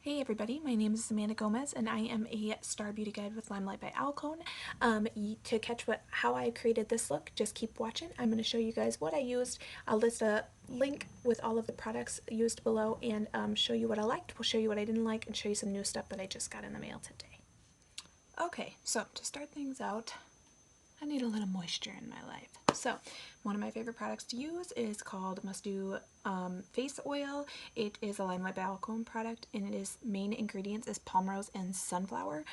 Hey everybody, my name is Amanda Gomez and I am a Star Beauty Guide with Limelight by Alcone. To catch how I created this look, just keep watching. I'm going to show you guys what I used. I'll list a link with all of the products used below and show you what I liked, we'll show you what I didn't like, and show you some new stuff that I just got in the mail today. Okay, so to start things out, I need a little moisture in my life. So one of my favorite products to use is called Must Do Face Oil. It is a Limelight by Alcone product, and its main ingredients is palm rose and sunflower.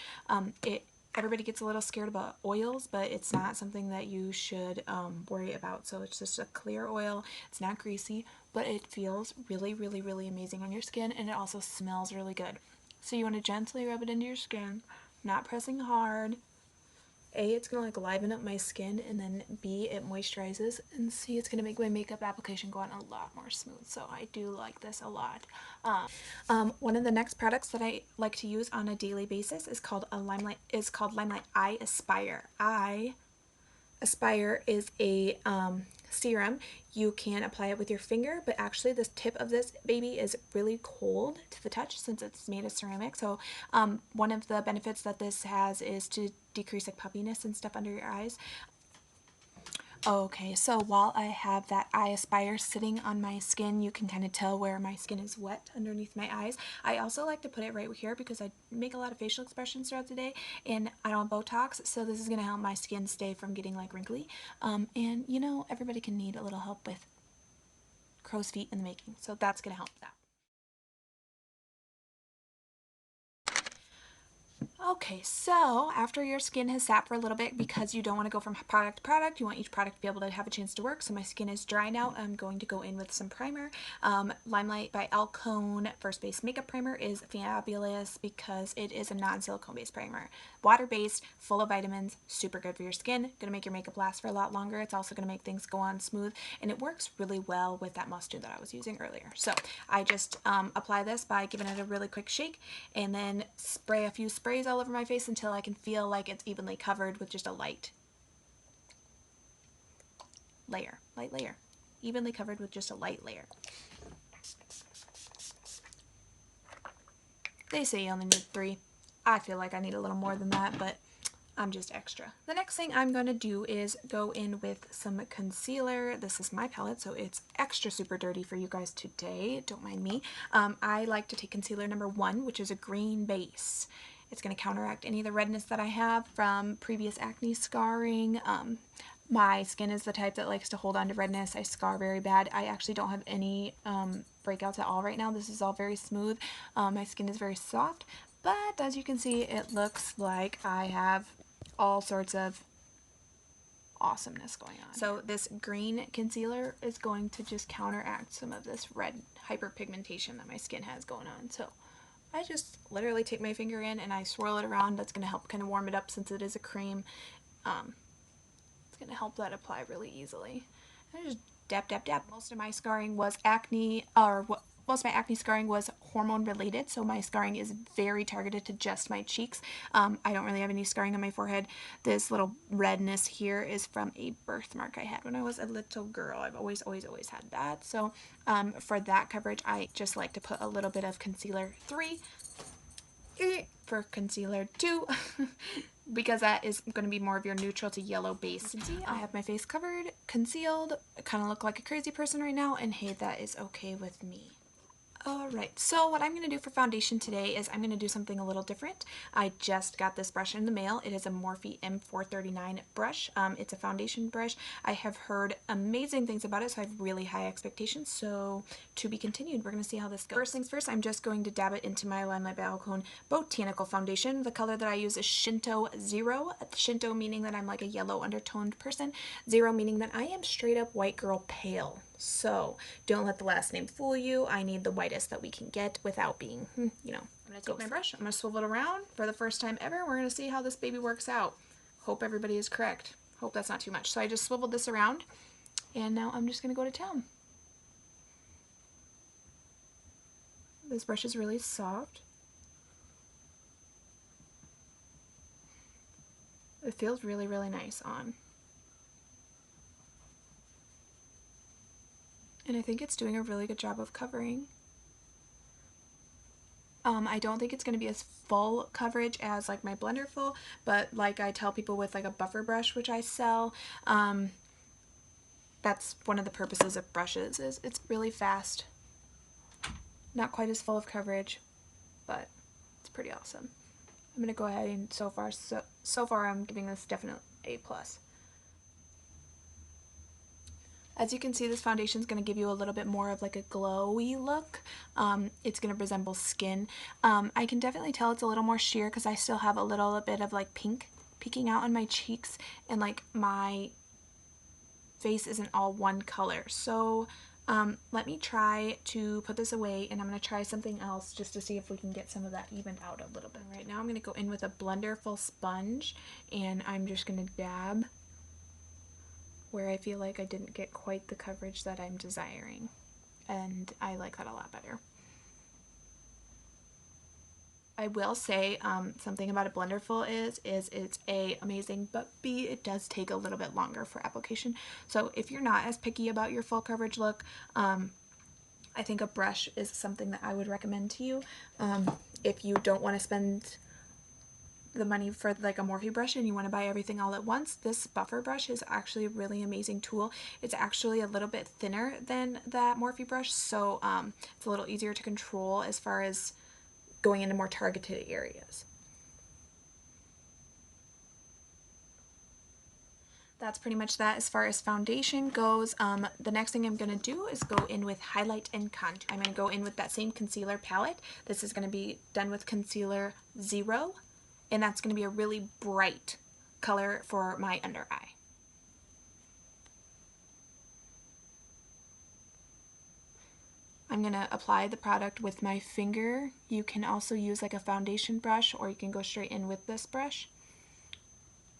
Everybody gets a little scared about oils, but it's not something that you should worry about. So it's just a clear oil. It's not greasy, but it feels really, really, really amazing on your skin, and it also smells really good. So you want to gently rub it into your skin, not pressing hard. A, it's going to like liven up my skin, and then B, it moisturizes, and C, it's going to make my makeup application go on a lot more smooth. So I do like this a lot. One of the next products that I like to use on a daily basis is called Limelight Eye Aspire. Eye Aspire is a serum. You can apply it with your finger, but actually the tip of this baby is really cold to the touch since it's made of ceramic. So one of the benefits that this has is to decrease like puffiness and stuff under your eyes. Okay, so while I have that Eye Aspire sitting on my skin, you can kind of tell where my skin is wet underneath my eyes. I also like to put it right here because I make a lot of facial expressions throughout the day and I don't Botox, so this is going to help my skin stay from getting like wrinkly. And you know, everybody can need a little help with crow's feet in the making, so that's going to help that. Okay, so after your skin has sat for a little bit, because you don't want to go from product to product, you want each product to be able to have a chance to work. So my skin is dry now. I'm going to go in with some primer. Limelight by Alcone First Base Makeup Primer is fabulous because it is a non-silicone based primer. Water-based, full of vitamins, super good for your skin. Gonna make your makeup last for a lot longer. It's also gonna make things go on smooth, and it works really well with that mustard that I was using earlier. So I just apply this by giving it a really quick shake and then spray a few sprays all over my face until I can feel like it's evenly covered with just a light layer, evenly covered with just a light layer. They say you only need 3. I feel like I need a little more than that, but I'm just extra. The next thing I'm going to do is go in with some concealer. This is my palette, so it's extra super dirty for you guys today. Don't mind me. I like to take concealer number 1, which is a green base. It's going to counteract any of the redness that I have from previous acne scarring. My skin is the type that likes to hold on to redness. I scar very bad. I actually don't have any breakouts at all right now. This is all very smooth. My skin is very soft, but as you can see, it looks like I have all sorts of awesomeness going on. So this green concealer is going to just counteract some of this red hyperpigmentation that my skin has going on. So I just literally take my finger in and I swirl it around. That's going to help kind of warm it up since it is a cream. It's going to help that apply really easily. And I just dab, dab, dab. Most of my scarring was acne, most of my acne scarring was hormone related, so my scarring is very targeted to just my cheeks. I don't really have any scarring on my forehead. This little redness here is from a birthmark I had when I was a little girl. I've always had that. So for that coverage, I just like to put a little bit of concealer 3 for concealer 2 because that is going to be more of your neutral to yellow base. You can see I have my face covered, concealed. I kind of look like a crazy person right now, and hey, that is okay with me. Alright, so what I'm going to do for foundation today is I'm going to do something a little different. I just got this brush in the mail. It is a Morphe M439 brush. It's a foundation brush. I have heard amazing things about it, so I have really high expectations. So to be continued, we're going to see how this goes. First things first, I'm just going to dab it into my Limelight by Alcone Botanical foundation. The color that I use is Shinto 0. Shinto meaning that I'm like a yellow undertoned person. 0 meaning that I am straight up white girl pale. So don't let the last name fool you. I need the whitest that we can get without being, you know. I'm going to take my brush. I'm going to swivel it around for the first time ever. We're going to see how this baby works out. Hope everybody is correct. Hope that's not too much. So I just swiveled this around, and now I'm just going to go to town. This brush is really soft. It feels really, really nice on. And I think it's doing a really good job of covering. I don't think it's going to be as full coverage as like my blender full, but like I tell people with like a buffer brush, which I sell, that's one of the purposes of brushes, is it's really fast. Not quite as full of coverage, but it's pretty awesome. I'm going to go ahead and so far I'm giving this definite A+. As you can see, this foundation is going to give you a little bit more of like a glowy look. It's going to resemble skin. I can definitely tell it's a little more sheer because I still have a little bit of like pink peeking out on my cheeks, and like my face isn't all one color. So let me try to put this away, and I'm going to try something else just to see if we can get some of that evened out a little bit. Right now I'm going to go in with a blenderful sponge, and I'm just going to dab where I feel like I didn't get quite the coverage that I'm desiring, and I like that a lot better. I will say something about a blenderful is it's A, amazing, but B, it does take a little bit longer for application. So if you're not as picky about your full coverage look, I think a brush is something that I would recommend to you. If you don't want to spend the money for like a Morphe brush and you want to buy everything all at once, this buffer brush is actually a really amazing tool. It's actually a little bit thinner than that Morphe brush, so it's a little easier to control as far as going into more targeted areas. That's pretty much that as far as foundation goes. The next thing I'm going to do is go in with highlight and contour. I'm going to go in with that same concealer palette. This is going to be done with concealer 0, and that's going to be a really bright color for my under eye. I'm going to apply the product with my finger. You can also use like a foundation brush, or you can go straight in with this brush.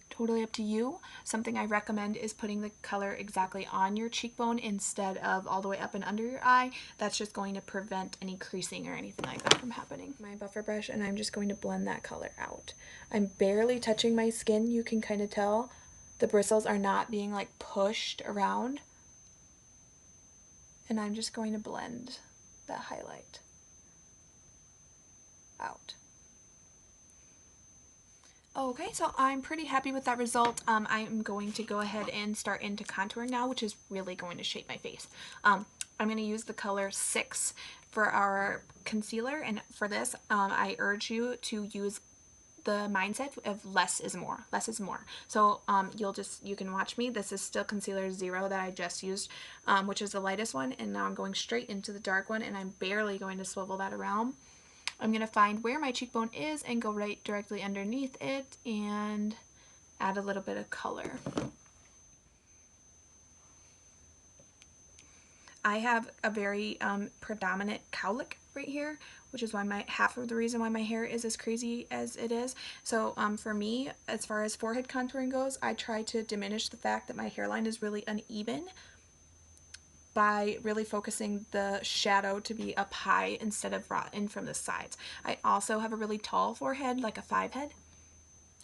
Totally up to you. Something I recommend is putting the color exactly on your cheekbone instead of all the way up and under your eye. That's just going to prevent any creasing or anything like that from happening. My buffer brush, and I'm just going to blend that color out. I'm barely touching my skin. You can kind of tell the bristles are not being like pushed around. And I'm just going to blend that highlight out. Okay, so I'm pretty happy with that result. I'm going to go ahead and start into contour now, which is really going to shape my face. I'm going to use the color 6 for our concealer, and for this, I urge you to use the mindset of less is more. Less is more. So you can watch me. This is still concealer 0 that I just used, which is the lightest one, and now I'm going straight into the dark one, and I'm barely going to swivel that around. I'm going to find where my cheekbone is and go right directly underneath it and add a little bit of color. I have a very predominant cowlick right here, which is why half of the reason why my hair is as crazy as it is. So for me, as far as forehead contouring goes, I try to diminish the fact that my hairline is really uneven by really focusing the shadow to be up high instead of in from the sides. I also have a really tall forehead, like a 5 head.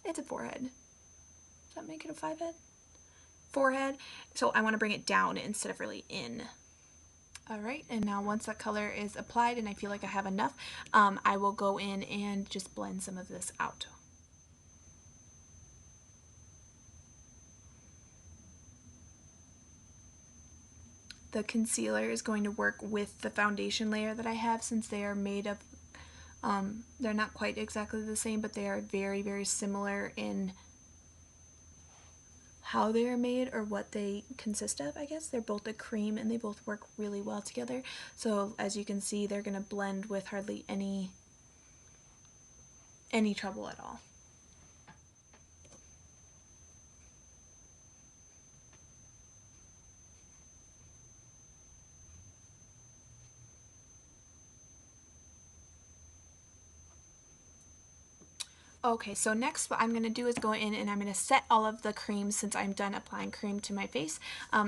It's a 4 head. Does that make it a 5 head? 4 head. So I want to bring it down instead of really in. Alright, and now once that color is applied and I feel like I have enough, I will go in and just blend some of this out. The concealer is going to work with the foundation layer that I have, since they are made of, they're not quite exactly the same, but they are very, very similar in how they are made or what they consist of, I guess. They're both a cream and they both work really well together. So as you can see, they're going to blend with hardly any trouble at all. Okay, so next what I'm going to do is go in and I'm going to set all of the creams since I'm done applying cream to my face.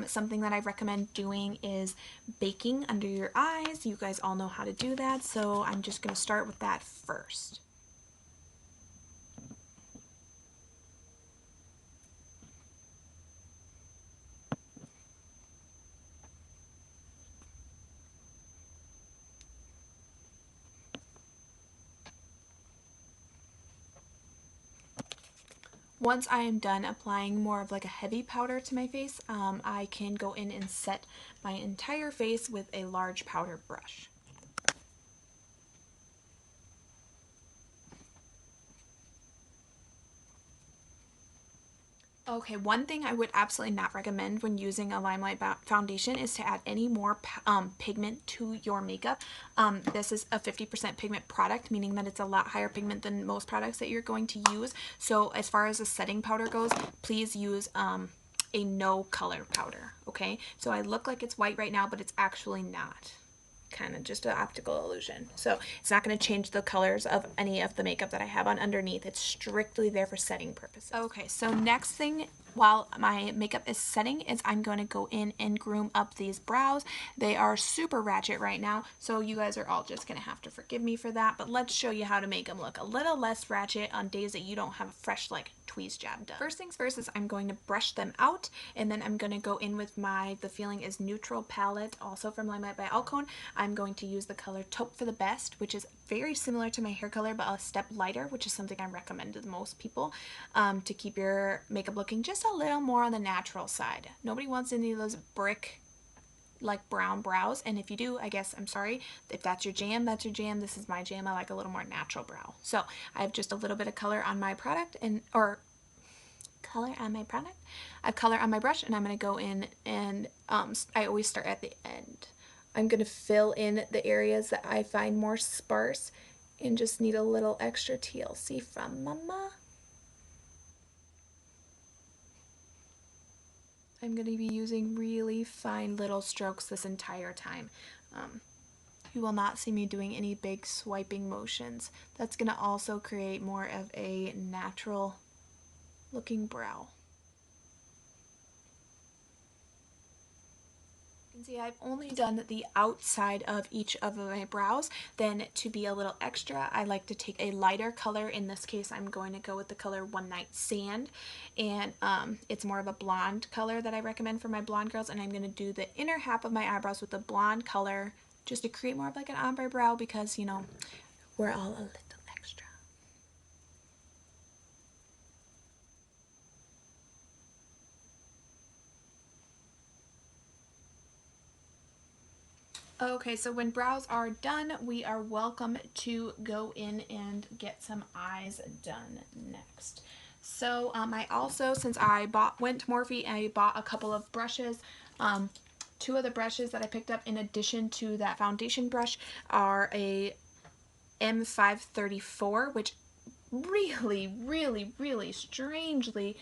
Something that I recommend doing is baking under your eyes. You guys all know how to do that, so I'm just going to start with that first. Once I am done applying more of like a heavy powder to my face, I can go in and set my entire face with a large powder brush. Okay, one thing I would absolutely not recommend when using a Limelight foundation is to add any more pigment to your makeup. This is a 50% pigment product, meaning that it's a lot higher pigment than most products that you're going to use. So as far as a setting powder goes, please use a no color powder, okay? So I look like it's white right now, but it's actually not. Kind of just an optical illusion. So it's not going to change the colors of any of the makeup that I have on underneath. It's strictly there for setting purposes. Okay, so next thing while my makeup is setting is I'm going to go in and groom up these brows. They are super ratchet right now, so you guys are all just going to have to forgive me for that, but let's show you how to make them look a little less ratchet on days that you don't have a fresh like tweeze job done. First things first is I'm going to brush them out, and then I'm going to go in with my The Feeling Is Neutral palette, also from Limelight by Alcone. I'm going to use the color Taupe for the Best, which is very similar to my hair color, but a step lighter, which is something I recommend to most people to keep your makeup looking just a little more on the natural side. Nobody wants any of those brick like brown brows, and if you do, I guess I'm sorry. If that's your jam, that's your jam. This is my jam. I like a little more natural brow. So I have just a little bit of color on my product, color on my product. I have color on my brush, and I'm going to go in and I always start at the end. I'm going to fill in the areas that I find more sparse and just need a little extra TLC from Mama. I'm going to be using really fine little strokes this entire time. You will not see me doing any big swiping motions. That's going to also create more of a natural looking brow. You can see I've only done the outside of each of my brows. Then to be a little extra, I like to take a lighter color. In this case, I'm going to go with the color One Night Sand, and it's more of a blonde color that I recommend for my blonde girls, and I'm going to do the inner half of my eyebrows with the blonde color just to create more of like an ombre brow because, you know, we're all a little extra. Okay, so when brows are done, we are welcome to go in and get some eyes done next. So I also, since I went to Morphe, I bought a couple of brushes. Two of the brushes that I picked up in addition to that foundation brush are a M534, which really strangely,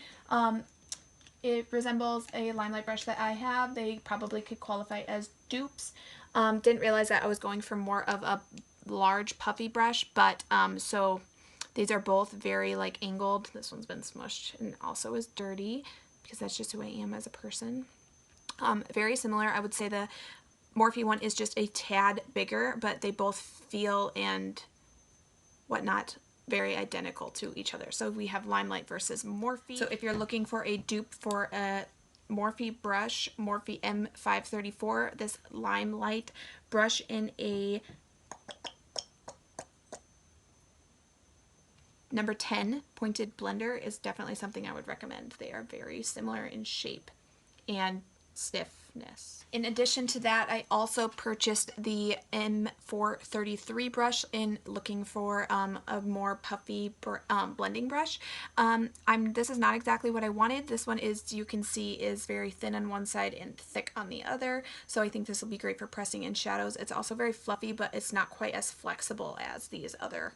it resembles a Limelight brush that I have. They probably could qualify as dupes. Didn't realize that I was going for more of a large puffy brush, but so these are both very like angled. This one's been smushed and also is dirty because that's just who I am as a person. Very similar. I would say the Morphe one is just a tad bigger, but they both feel and whatnot very identical to each other. So we have Limelight versus Morphe. So if you're looking for a dupe for a Morphe brush, Morphe M534, this Limelight brush in a number 10 pointed blender is definitely something I would recommend. They are very similar in shape and stiffness. In addition to that, I also purchased the M433 brush in looking for a more puffy blending brush. This is not exactly what I wanted. This one is, you can see, is very thin on one side and thick on the other. So I think this will be great for pressing in shadows. It's also very fluffy, but it's not quite as flexible as these other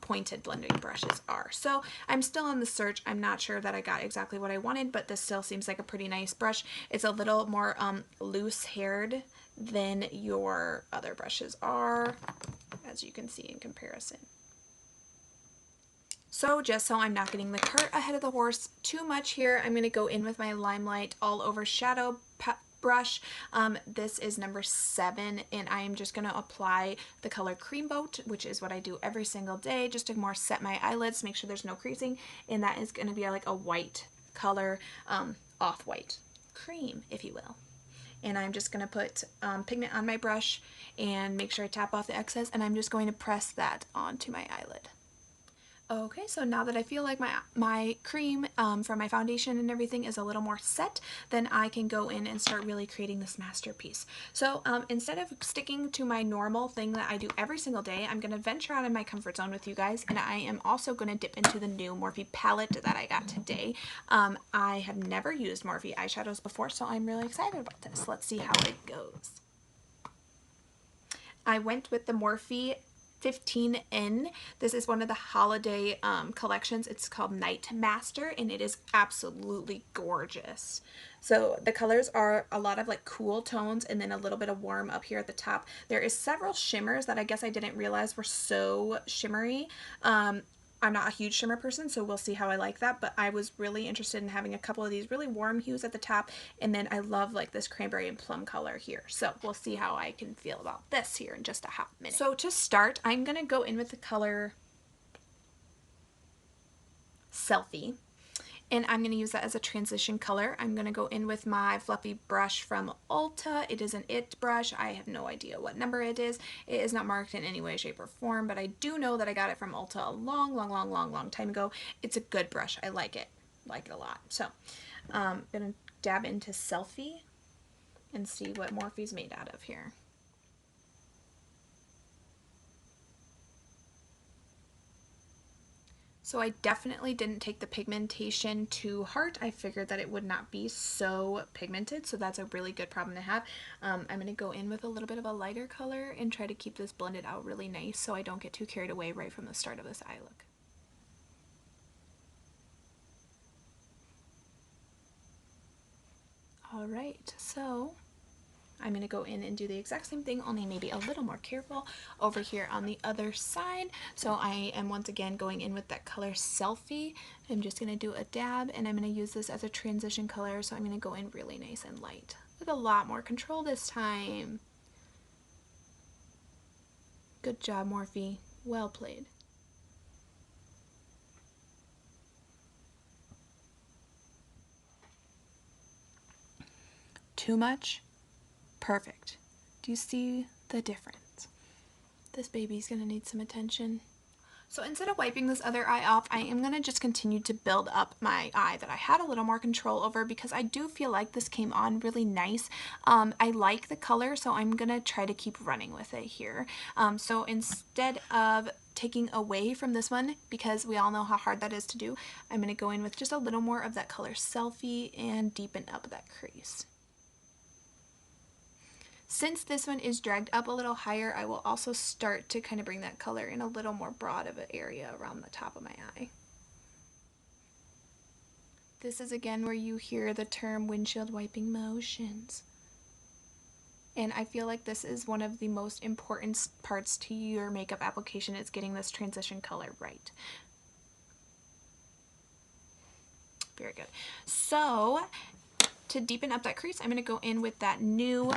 pointed blending brushes are. So I'm still on the search. I'm not sure that I got exactly what I wanted, but this still seems like a pretty nice brush. It's a little more loose haired than your other brushes are, as you can see in comparison. So just so I'm not getting the cart ahead of the horse too much here, I'm going to go in with my Limelight All Over Shadow brush. This is number 7, and I am just going to apply the color Creamboat, which is what I do every single day, just to more set my eyelids, make sure there's no creasing, and that is going to be like a white color, off-white cream, if you will. And I'm just going to put pigment on my brush and make sure I tap off the excess, and I'm just going to press that onto my eyelid. Okay, so now that I feel like my cream from my foundation and everything is a little more set, then I can go in and start really creating this masterpiece. So instead of sticking to my normal thing that I do every single day, I'm going to venture out of my comfort zone with you guys, and I am also going to dip into the new Morphe palette that I got today. I have never used Morphe eyeshadows before, so I'm really excited about this. Let's see how it goes. I went with the Morphe 15N. This is one of the holiday collections. It's called Night Master, and it is absolutely gorgeous. So the colors are a lot of like cool tones and then a little bit of warm up here at the top. There is several shimmers that I guess I didn't realize were so shimmery. I'm not a huge shimmer person, so we'll see how I like that, but I was really interested in having a couple of these really warm hues at the top, and then I love like this cranberry and plum color here. So we'll see how I can feel about this here in just a hot minute. So to start, I'm going to go in with the color Selfie, and I'm going to use that as a transition color. I'm going to go in with my fluffy brush from Ulta. It is an IT brush. I have no idea what number it is. It is not marked in any way, shape, or form, but I do know that I got it from Ulta a long time ago. It's a good brush. I like it a lot. So I'm going to dab into Selfie and see what Morphe's made out of here. So I definitely didn't take the pigmentation to heart. I figured that it would not be so pigmented, so that's a really good problem to have. I'm going to go in with a little bit of a lighter color and try to keep this blended out really nice so I don't get too carried away right from the start of this eye look. Alright, so I'm going to go in and do the exact same thing, only maybe a little more careful over here on the other side. So I am once again going in with that color Selfie. I'm just going to do a dab, and I'm going to use this as a transition color, so I'm going to go in really nice and light with a lot more control this time. Good job, Morphe. Well played. Too much? Perfect. Do you see the difference? This baby's gonna need some attention. So instead of wiping this other eye off, I am going to just continue to build up my eye that I had a little more control over, because I do feel like this came on really nice. I like the color, so I'm going to try to keep running with it here. So instead of taking away from this one, because we all know how hard that is to do, I'm going to go in with just a little more of that color Selfie and deepen up that crease. Since this one is dragged up a little higher, I will also start to kind of bring that color in a little more broad of an area around the top of my eye. This is again where you hear the term windshield wiping motions. And I feel like this is one of the most important parts to your makeup application, is getting this transition color right. Very good. So to deepen up that crease, I'm going to go in with that new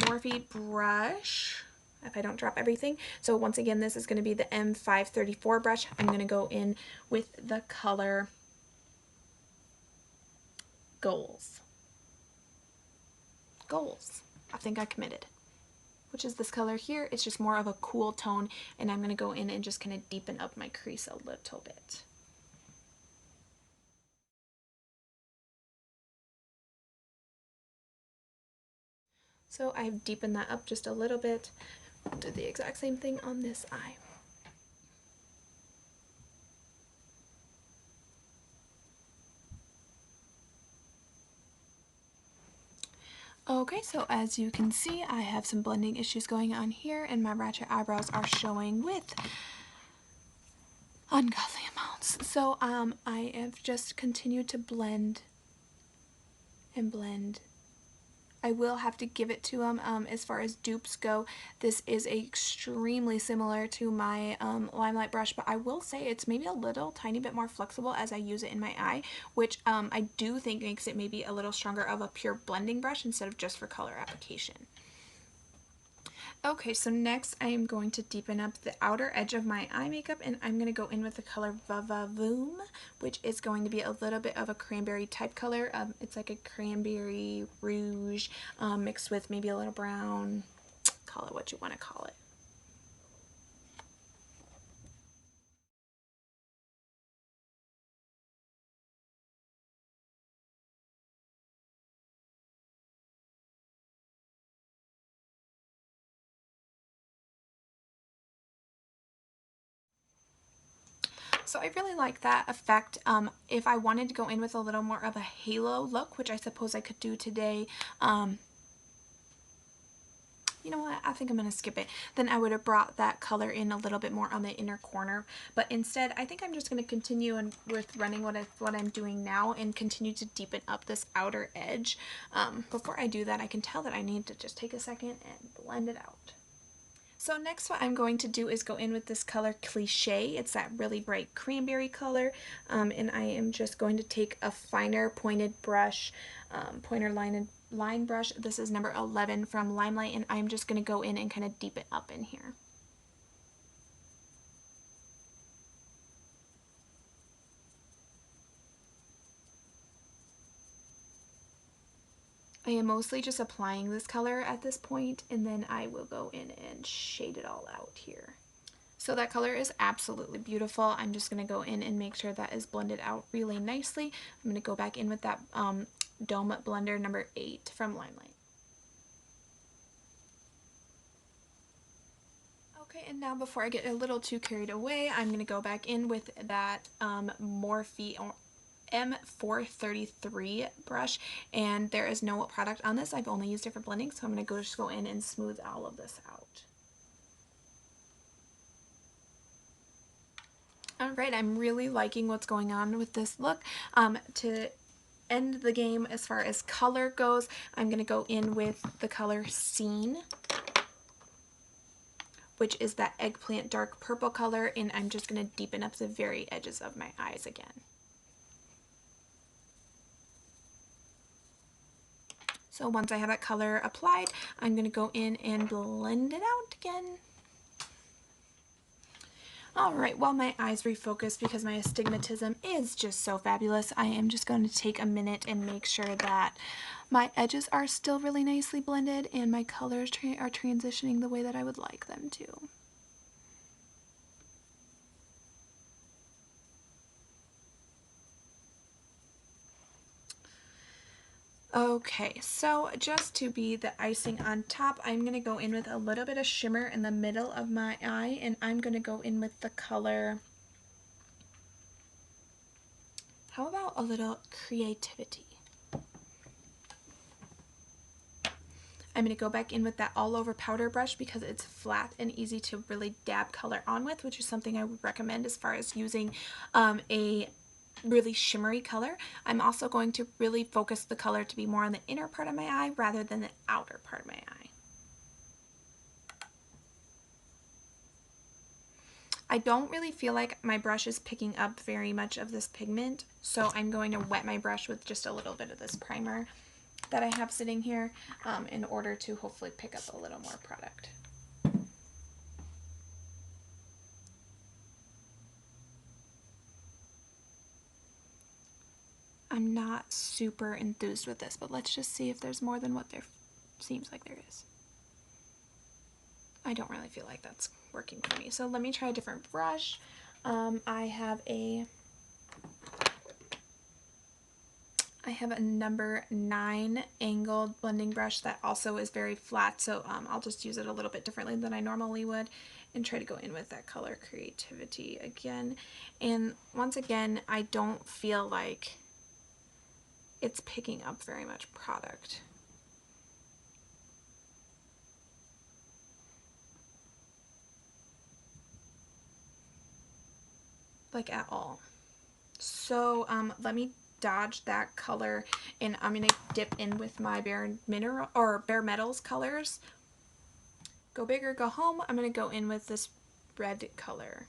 Morphe brush, if I don't drop everything. So once again, this is going to be the M534 brush. I'm going to go in with the color Goals. Goals. I think I committed. Which is this color here. It's just more of a cool tone, and I'm going to go in and just kind of deepen up my crease a little bit. So I've deepened that up just a little bit. I'll do the exact same thing on this eye. Okay, so as you can see, I have some blending issues going on here, and my ratchet eyebrows are showing with ungodly amounts. So I have just continued to blend and blend. I will have to give it to them. As far as dupes go, this is extremely similar to my Limelight brush, but I will say it's maybe a little tiny bit more flexible as I use it in my eye, which I do think makes it maybe a little stronger of a pure blending brush instead of just for color application. Okay, so next I am going to deepen up the outer edge of my eye makeup, and I'm going to go in with the color Va-Va-Voom, which is going to be a little bit of a cranberry type color. It's like a cranberry rouge mixed with maybe a little brown. Call it what you want to call it. So I really like that effect. If I wanted to go in with a little more of a halo look, which I suppose I could do today, you know what, I think I'm going to skip it. Then I would have brought that color in a little bit more on the inner corner. But instead, I think I'm just going to continue with running what I'm doing now and continue to deepen up this outer edge. Before I do that, I can tell that I need to just take a second and blend it out. So next what I'm going to do is go in with this color Cliché. It's that really bright cranberry color, and I am just going to take a finer pointed brush, pointer line brush. This is number 11 from Limelight, and I'm just going to go in and kind of deepen up in here. I am mostly just applying this color at this point, and then I will go in and shade it all out here. So that color is absolutely beautiful. I'm just going to go in and make sure that is blended out really nicely. I'm going to go back in with that Dome Blender number 8 from Limelight. Okay, and now before I get a little too carried away, I'm going to go back in with that Morphe M433 brush, and there is no product on this. I've only used it for blending, so I'm going to just go in and smooth all of this out. Alright, I'm really liking what's going on with this look. To end the game as far as color goes, I'm going to go in with the color Scene, which is that eggplant dark purple color, and I'm just going to deepen up the very edges of my eyes again. So once I have that color applied, I'm going to go in and blend it out again. Alright, while my eyes refocus because my astigmatism is just so fabulous, I am just going to take a minute and make sure that my edges are still really nicely blended and my colors are transitioning the way that I would like them to. Okay, so just to be the icing on top, I'm going to go in with a little bit of shimmer in the middle of my eye, and I'm going to go in with the color, how about a little Creativity? I'm going to go back in with that all over powder brush because it's flat and easy to really dab color on with, which is something I would recommend as far as using a really shimmery color. I'm also going to really focus the color to be more on the inner part of my eye rather than the outer part of my eye. I don't really feel like my brush is picking up very much of this pigment, so I'm going to wet my brush with just a little bit of this primer that I have sitting here in order to hopefully pick up a little more product. I'm not super enthused with this, but let's just see if there's more than what there seems like there is. I don't really feel like that's working for me. So let me try a different brush. I have a number 9 angled blending brush that also is very flat, so I'll just use it a little bit differently than I normally would and try to go in with that color Creativity again. And once again, I don't feel like it's picking up very much product. Like at all. So let me dodge that color, and I'm going to dip in with my Bare Metals colors. Go big or go home. I'm going to go in with this red color,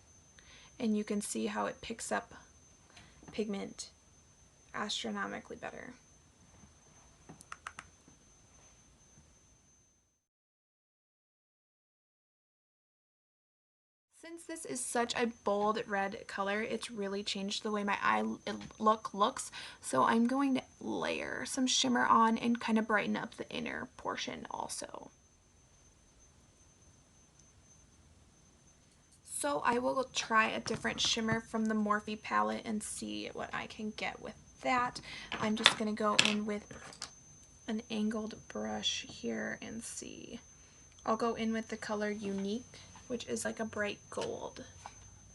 and you can see how it picks up pigment astronomically better. Since this is such a bold red color, it's really changed the way my eye looks, so I'm going to layer some shimmer on and kind of brighten up the inner portion also. So I will try a different shimmer from the Morphe palette and see what I can get with that. I'm just going to go in with an angled brush here and see. I'll go in with the color Unique, which is like a bright gold.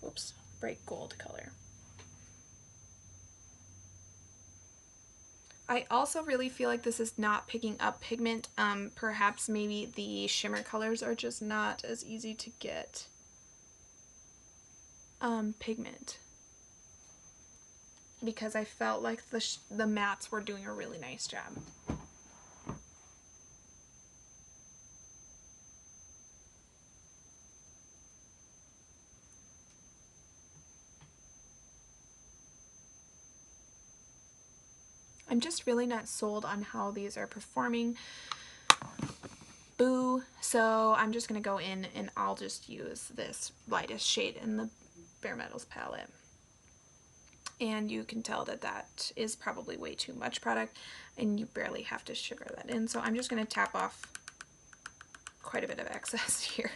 Whoops, bright gold color. I also really feel like this is not picking up pigment. Perhaps maybe the shimmer colors are just not as easy to get pigment, because I felt like the mattes were doing a really nice job. I'm just really not sold on how these are performing. Boo. So I'm just going to go in and I'll just use this lightest shade in the Bare Metals palette. And you can tell that that is probably way too much product and you barely have to sugar that in. So I'm just going to tap off quite a bit of excess here.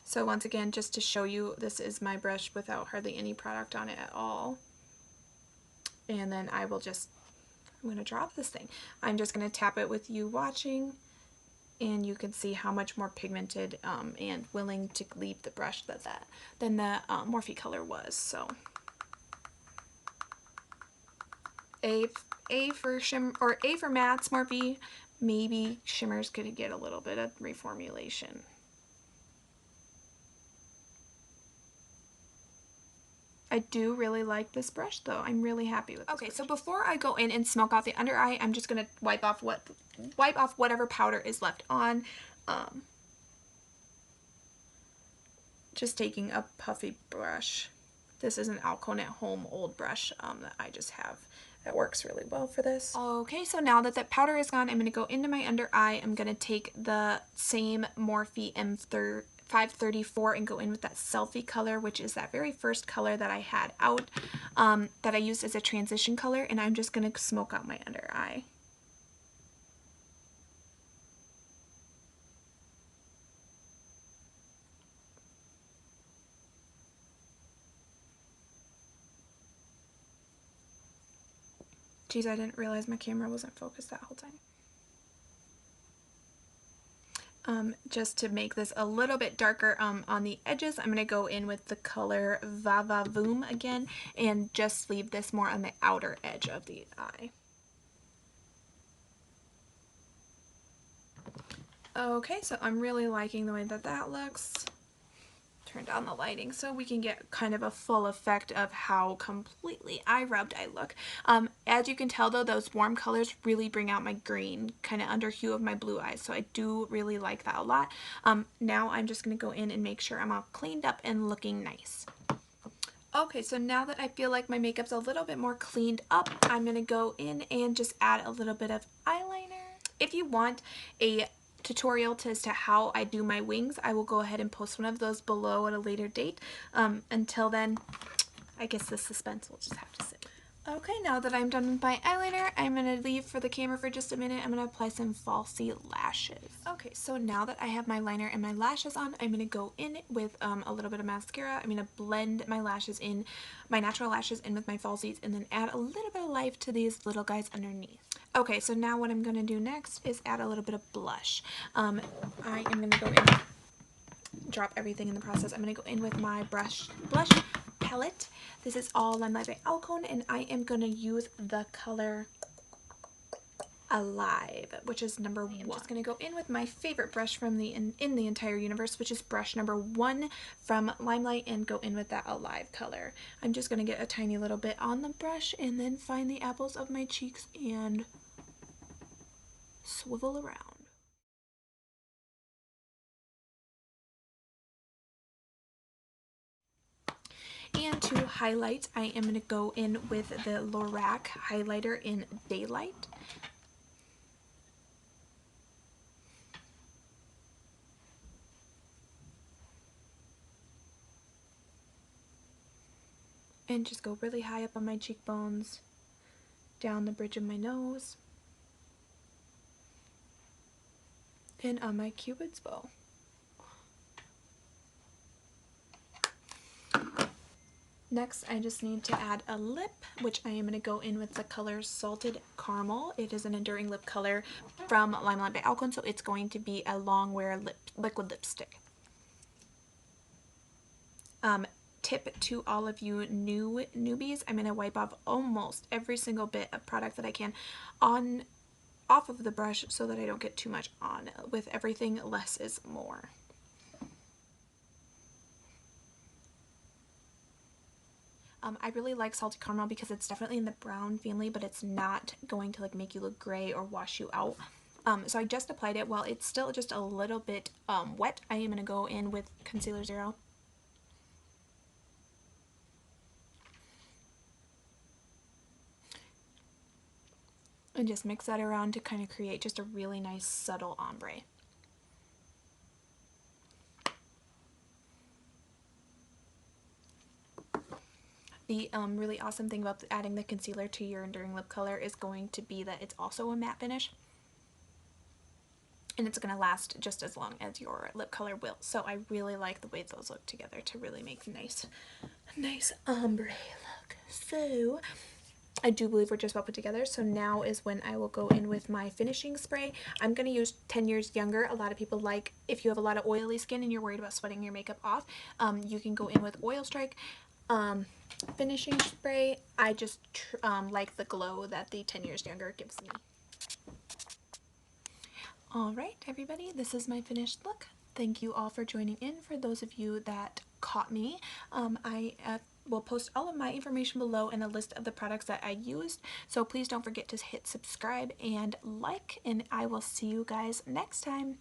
So once again, just to show you, this is my brush without hardly any product on it at all. And then I will just, I'm going to drop this thing. I'm just going to tap it with you watching, and you can see how much more pigmented and willing to leave the brush than the Morphe color was. So A for shimmer, or A for mattes, Morphe. Maybe shimmers could get a little bit of reformulation. I do really like this brush though. I'm really happy with this brush. So before I go in and smoke out the under eye, I'm just gonna wipe off whatever powder is left on. Just taking a puffy brush. This is an Alcone at Home old brush that I just have. That works really well for this. Okay, so now that that powder is gone, I'm going to go into my under eye. I'm going to take the same Morphe M534 and go in with that selfie color, which is that very first color that I had out, that I used as a transition color, and I'm just going to smoke out my under eye. Geez, I didn't realize my camera wasn't focused that whole time. Just to make this a little bit darker on the edges, I'm going to go in with the color Vava Voom again and just leave this more on the outer edge of the eye. Okay, so I'm really liking the way that that looks. Turn down the lighting so we can get kind of a full effect of how completely eye rubbed I look. As you can tell though, those warm colors really bring out my green kind of under hue of my blue eyes, so I do really like that a lot. Now I'm just going to go in and make sure I'm all cleaned up and looking nice. Okay, so now that I feel like my makeup's a little bit more cleaned up, I'm going to go in and just add a little bit of eyeliner. If you want a tutorial as to how I do my wings, I will go ahead and post one of those below at a later date. Until then, I guess the suspense will just have to sit. Okay, now that I'm done with my eyeliner, I'm going to leave for the camera for just a minute. I'm going to apply some falsy lashes. Okay, so now that I have my liner and my lashes on, I'm going to go in with a little bit of mascara. I'm going to blend my lashes in, my natural lashes in with my falsies, and then add a little bit of life to these little guys underneath. Okay, so now what I'm going to do next is add a little bit of blush. I am going to go in, drop everything in the process. I'm going to go in with my blush palette. This is all Limelight by Alcone, and I am going to use the color Alive, which is number 1. I'm just going to go in with my favorite brush from in the entire universe, which is brush number 1 from Limelight, and go in with that Alive color. I'm just going to get a tiny little bit on the brush and then find the apples of my cheeks and swivel around. And to highlight, I am going to go in with the Lorac highlighter in Daylight. And just go really high up on my cheekbones, down the bridge of my nose, and on my Cupid's bow. Next, I just need to add a lip, which I am going to go in with the color Salted Caramel. It is an enduring lip color from Limelight by Alcone, so it's going to be a long wear liquid lipstick. Tip to all of you newbies, I'm going to wipe off almost every single bit of product that I can off of the brush so that I don't get too much on. With everything, less is more. I really like Salted Caramel because it's definitely in the brown family, but it's not going to like make you look gray or wash you out. So I just applied it. While it's still just a little bit wet, I am going to go in with Concealer Zero. And just mix that around to kind of create just a really nice subtle ombre. The really awesome thing about adding the concealer to your enduring lip color is going to be that it's also a matte finish. And it's going to last just as long as your lip color will. So I really like the way those look together to really make nice ombre look. So I do believe we're just about put together. So now is when I will go in with my finishing spray. I'm going to use 10 Years Younger. A lot of people like, if you have a lot of oily skin and you're worried about sweating your makeup off, you can go in with Oil Strike finishing spray. I just like the glow that the 10 Years Younger gives me. Alright everybody, this is my finished look. Thank you all for joining in. For those of you that caught me, I will post all of my information below and a list of the products that I used. So please don't forget to hit subscribe and like, and I will see you guys next time.